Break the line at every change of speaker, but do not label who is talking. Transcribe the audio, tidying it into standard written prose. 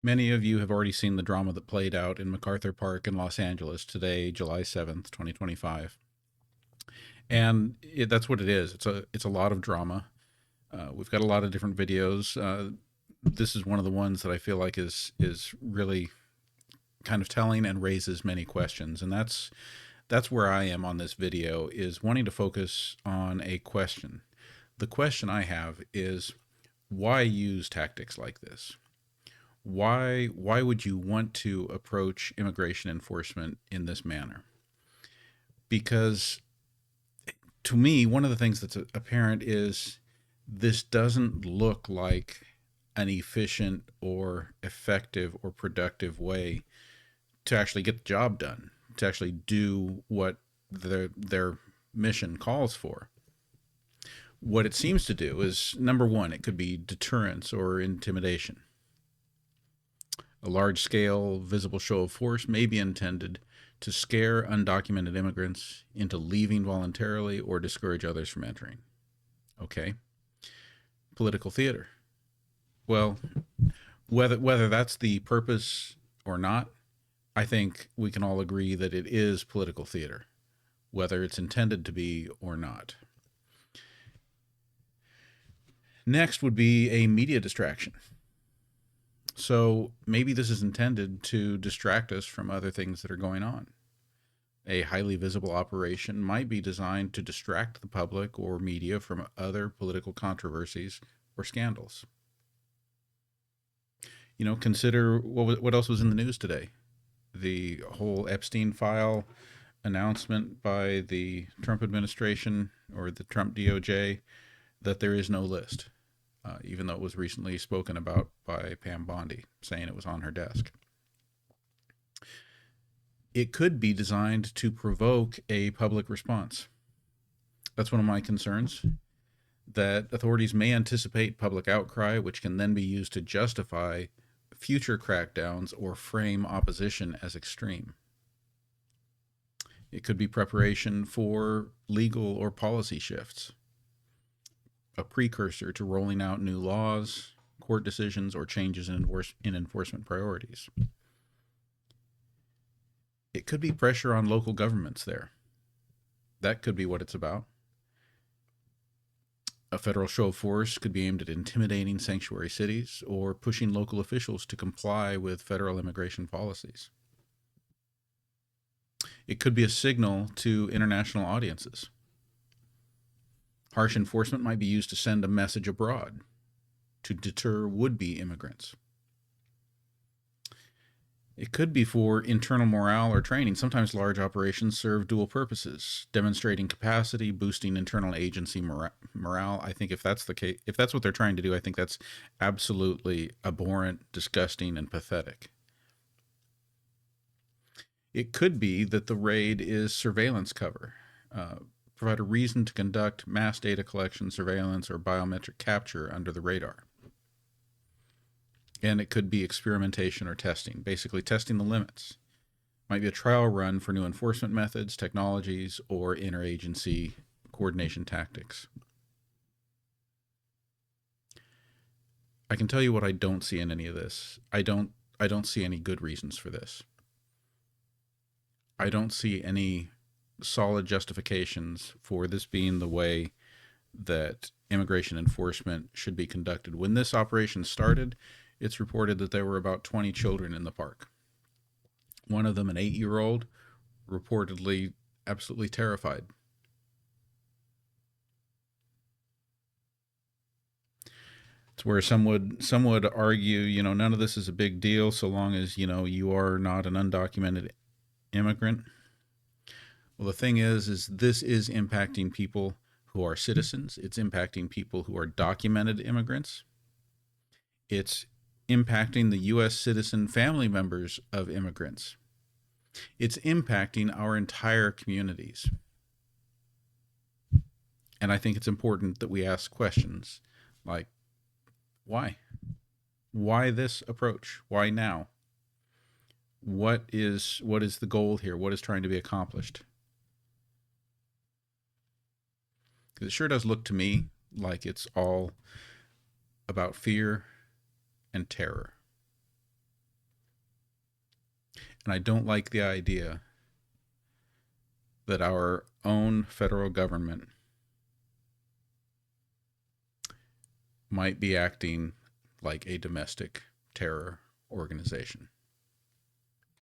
Many of you have already seen the drama that played out in MacArthur Park in Los Angeles today, July 7th, 2025. And that's what it is. It's a lot of drama. We've got a lot of different videos. This is one of the ones that I feel like is really kind of telling and raises many questions. And that's where I am on this video, is wanting to focus on a question. The question I have is, why use tactics like this? Why would you want to approach immigration enforcement in this manner? Because to me, one of the things that's apparent is this doesn't look like an efficient or effective or productive way to actually get the job done, to actually do what their mission calls for. What it seems to do is, number one, it could be deterrence or intimidation. A large-scale, visible show of force may be intended to scare undocumented immigrants into leaving voluntarily or discourage others from entering. Okay. Political theater. Well, whether that's the purpose or not, I think we can all agree that it is political theater, whether it's intended to be or not. Next would be a media distraction. So maybe this is intended to distract us from other things that are going on. A highly visible operation might be designed to distract the public or media from other political controversies or scandals. You know, consider what else was in the news today. The whole Epstein file announcement by the Trump administration, or the Trump DOJ, that there is no list. Even though it was recently spoken about by Pam Bondi, saying it was on her desk. It could be designed to provoke a public response. That's one of my concerns, that authorities may anticipate public outcry, which can then be used to justify future crackdowns or frame opposition as extreme. It could be preparation for legal or policy shifts, a precursor to rolling out new laws, court decisions, or changes in enforcement priorities. It could be pressure on local governments there. That could be what it's about. A federal show of force could be aimed at intimidating sanctuary cities or pushing local officials to comply with federal immigration policies. It could be a signal to international audiences. Harsh enforcement might be used to send a message abroad to deter would-be immigrants. It could be for internal morale or training. Sometimes large operations serve dual purposes, demonstrating capacity, boosting internal agency morale. I think if that's the case, if that's what they're trying to do, I think that's absolutely abhorrent, disgusting, and pathetic. It could be that the raid is surveillance cover. Provide a reason to conduct mass data collection, surveillance, or biometric capture under the radar. And it could be experimentation or testing, basically testing the limits. Might be a trial run for new enforcement methods, technologies, or interagency coordination tactics. I can tell you what I don't see in any of this. I don't see any good reasons for this. I don't see any solid justifications for this being the way that immigration enforcement should be conducted. When this operation started, it's reported that there were about 20 children in the park. One of them, an 8-year-old, reportedly absolutely terrified. It's where some would argue, you know, none of this is a big deal so long as, you know, you are not an undocumented immigrant. Well, the thing is this is impacting people who are citizens. It's impacting people who are documented immigrants. It's impacting the U.S. citizen family members of immigrants. It's impacting our entire communities. And I think it's important that we ask questions like, why? Why this approach? Why now? What is the goal here? What is trying to be accomplished? Because it sure does look to me like it's all about fear and terror. And I don't like the idea that our own federal government might be acting like a domestic terror organization.